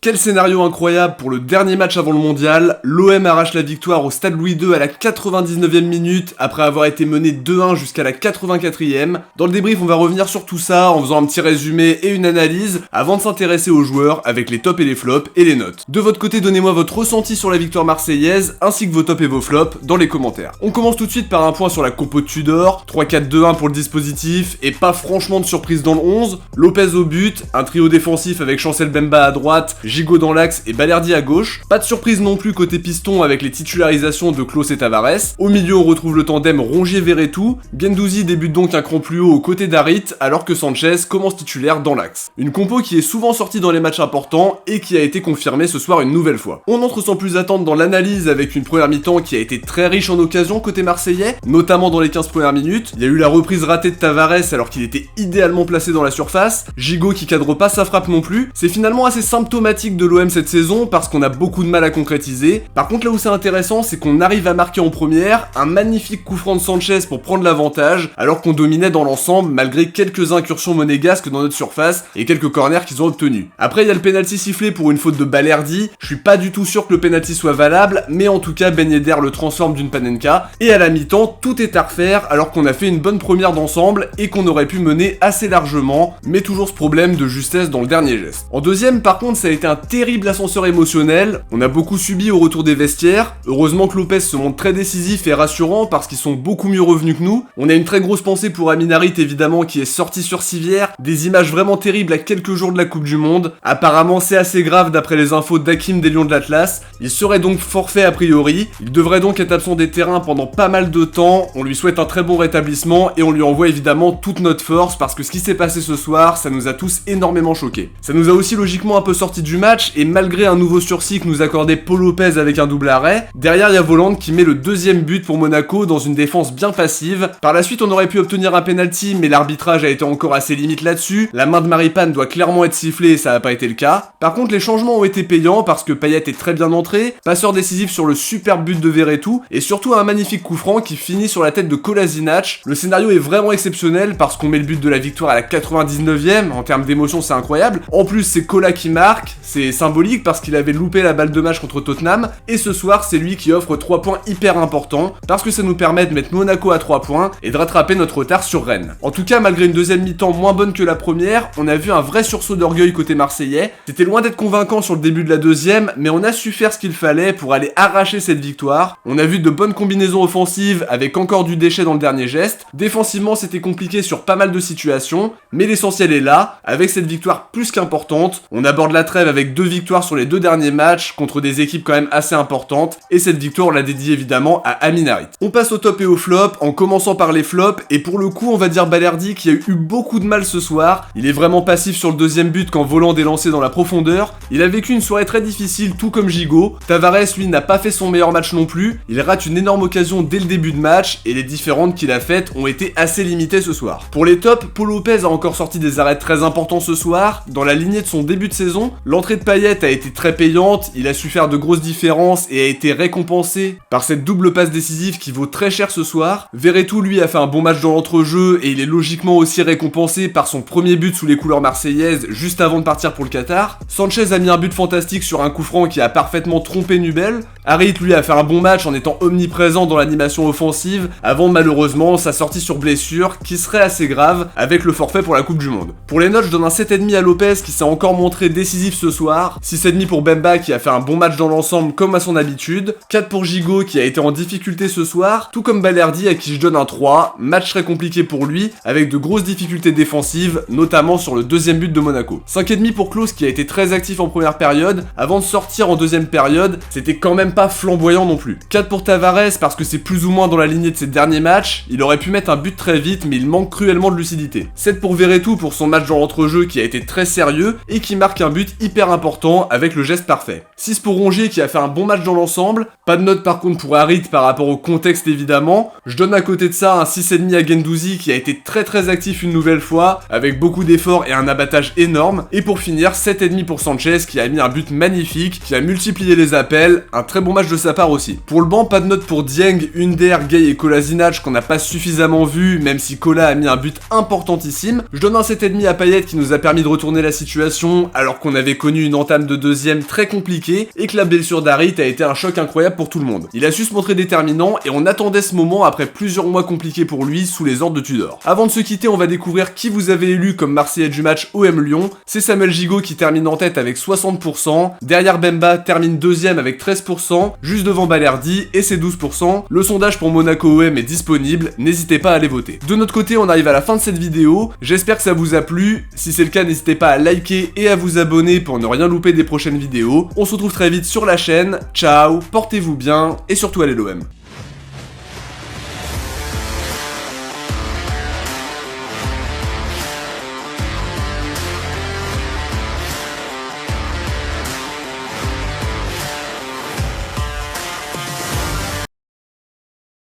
Quel scénario incroyable pour le dernier match avant le mondial, l'OM arrache la victoire au stade Louis II à la 99e minute après avoir été mené 2-1 jusqu'à la 84e. Dans le débrief, on va revenir sur tout ça en faisant un petit résumé et une analyse avant de s'intéresser aux joueurs avec les tops et les flops et les notes. De votre côté, donnez-moi votre ressenti sur la victoire marseillaise ainsi que vos tops et vos flops dans les commentaires. On commence tout de suite par un point sur la compo de Tudor, 3-4-2-1 pour le dispositif et pas franchement de surprise dans le 11, Lopez au but, un trio défensif avec Chancel Mbemba à droite, Gigot dans l'axe et Balerdi à gauche. Pas de surprise non plus côté piston avec les titularisations de Klose et Tavares. Au milieu, on retrouve le tandem Rongier-Verretou. Guendouzi débute donc un cran plus haut aux côtés d'Harit alors que Sanchez commence titulaire dans l'axe. Une compo qui est souvent sortie dans les matchs importants et qui a été confirmée ce soir une nouvelle fois. On entre sans plus attendre dans l'analyse avec une première mi-temps qui a été très riche en occasions côté marseillais, notamment dans les 15 premières minutes. Il y a eu la reprise ratée de Tavares alors qu'il était idéalement placé dans la surface. Gigot qui cadre pas sa frappe non plus. C'est finalement assez symptomatique de l'OM cette saison parce qu'on a beaucoup de mal à concrétiser. Par contre là où c'est intéressant, c'est qu'on arrive à marquer en première un magnifique coup franc de Sanchez pour prendre l'avantage alors qu'on dominait dans l'ensemble malgré quelques incursions monégasques dans notre surface et quelques corners qu'ils ont obtenus. Après il y a le penalty sifflé pour une faute de Balerdi. Je suis pas du tout sûr que le penalty soit valable, mais en tout cas Ben Yedder le transforme d'une panenka et à la mi-temps tout est à refaire alors qu'on a fait une bonne première d'ensemble et qu'on aurait pu mener assez largement, mais toujours ce problème de justesse dans le dernier geste. En deuxième par contre ça a été un terrible ascenseur émotionnel, on a beaucoup subi au retour des vestiaires, heureusement que Lopez se montre très décisif et rassurant parce qu'ils sont beaucoup mieux revenus que nous. On a une très grosse pensée pour Amin Harit évidemment qui est sorti sur civière, des images vraiment terribles à quelques jours de la Coupe du Monde, apparemment c'est assez grave d'après les infos d'Hakim des Lions de l'Atlas, il serait donc forfait a priori, il devrait donc être absent des terrains pendant pas mal de temps, on lui souhaite un très bon rétablissement et on lui envoie évidemment toute notre force parce que ce qui s'est passé ce soir, ça nous a tous énormément choqués. Ça nous a aussi logiquement un peu sorti du match et malgré un nouveau sursis que nous accordait Paul Lopez avec un double arrêt, derrière il y a Volland qui met le deuxième but pour Monaco dans une défense bien passive. Par la suite on aurait pu obtenir un penalty mais l'arbitrage a été encore assez limite là-dessus, la main de Maripane doit clairement être sifflée et ça n'a pas été le cas. Par contre les changements ont été payants parce que Payet est très bien entré, passeur décisif sur le superbe but de Verretou et surtout un magnifique coup franc qui finit sur la tête de Kolasinac. Le scénario est vraiment exceptionnel parce qu'on met le but de la victoire à la 99e, en termes d'émotion c'est incroyable. En plus c'est Kola qui marque, c'est symbolique parce qu'il avait loupé la balle de match contre Tottenham et ce soir c'est lui qui offre 3 points hyper importants parce que ça nous permet de mettre Monaco à 3 points et de rattraper notre retard sur Rennes. En tout cas malgré une deuxième mi-temps moins bonne que la première, on a vu un vrai sursaut d'orgueil côté marseillais. C'était loin d'être convaincant sur le début de la deuxième mais on a su faire ce qu'il fallait pour aller arracher cette victoire. On a vu de bonnes combinaisons offensives avec encore du déchet dans le dernier geste. Défensivement c'était compliqué sur pas mal de situations mais l'essentiel est là, avec cette victoire plus qu'importante. On aborde la trêve avec 2 victoires sur les 2 derniers matchs contre des équipes quand même assez importantes et cette victoire on la dédie évidemment à Amin Harit. On passe au top et au flop en commençant par les flops et pour le coup on va dire Balerdi qui a eu beaucoup de mal ce soir. Il est vraiment passif sur le deuxième but quand Volland est lancé dans la profondeur. Il a vécu une soirée très difficile tout comme Gigot. Tavares lui n'a pas fait son meilleur match non plus. Il rate une énorme occasion dès le début de match et les différentes qu'il a faites ont été assez limitées ce soir. Pour les tops, Paul Lopez a encore sorti des arrêts très importants ce soir. Dans la lignée de son début de saison, l'entrée de Payet a été très payante, il a su faire de grosses différences et a été récompensé par cette double passe décisive qui vaut très cher ce soir. Verretou lui a fait un bon match dans l'entrejeu et il est logiquement aussi récompensé par son premier but sous les couleurs marseillaises juste avant de partir pour le Qatar. Sanchez a mis un but fantastique sur un coup franc qui a parfaitement trompé Nubel. Harit lui a fait un bon match en étant omniprésent dans l'animation offensive avant malheureusement sa sortie sur blessure qui serait assez grave avec le forfait pour la Coupe du Monde. Pour les notes, je donne un 7,5 à Lopez qui s'est encore montré décisif ce soir, 6,5 pour Bemba qui a fait un bon match dans l'ensemble comme à son habitude, 4 pour Gigot qui a été en difficulté ce soir, tout comme Balerdi à qui je donne un 3, match très compliqué pour lui avec de grosses difficultés défensives, notamment sur le deuxième but de Monaco. 5,5 pour Klose qui a été très actif en première période, avant de sortir en deuxième période, c'était quand même pas flamboyant non plus. 4 pour Tavares parce que c'est plus ou moins dans la lignée de ses derniers matchs, il aurait pu mettre un but très vite mais il manque cruellement de lucidité. 7 pour Verretou pour son match dans l'entrejeu qui a été très sérieux et qui marque un but hyper important avec le geste parfait. 6 pour Rongier qui a fait un bon match dans l'ensemble, pas de note par contre pour Harit par rapport au contexte évidemment. Je donne à côté de ça un 6,5 à Guendouzi qui a été très actif une nouvelle fois avec beaucoup d'efforts et un abattage énorme. Et pour finir 7,5 pour Sanchez qui a mis un but magnifique, qui a multiplié les appels, un très bon match de sa part aussi. Pour le banc, pas de note pour Dieng, Hunder, Gay et Kolasinac qu'on n'a pas suffisamment vu même si Kola a mis un but importantissime. Je donne un 7,5 à Payet qui nous a permis de retourner la situation alors qu'on avait connu connu une entame de deuxième très compliquée et que la blessure d'Harit a été un choc incroyable pour tout le monde. Il a su se montrer déterminant et on attendait ce moment après plusieurs mois compliqués pour lui sous les ordres de Tudor. Avant de se quitter, on va découvrir qui vous avez élu comme Marseillais du match OM Lyon. C'est Samuel Gigot qui termine en tête avec 60%, derrière Bemba termine deuxième avec 13%, juste devant Balerdi et c'est 12%. Le sondage pour Monaco OM est disponible, n'hésitez pas à aller voter. De notre côté, on arrive à la fin de cette vidéo, j'espère que ça vous a plu. Si c'est le cas, n'hésitez pas à liker et à vous abonner pour ne rien louper des prochaines vidéos. On se retrouve très vite sur la chaîne, ciao, portez-vous bien et surtout allez l'OM.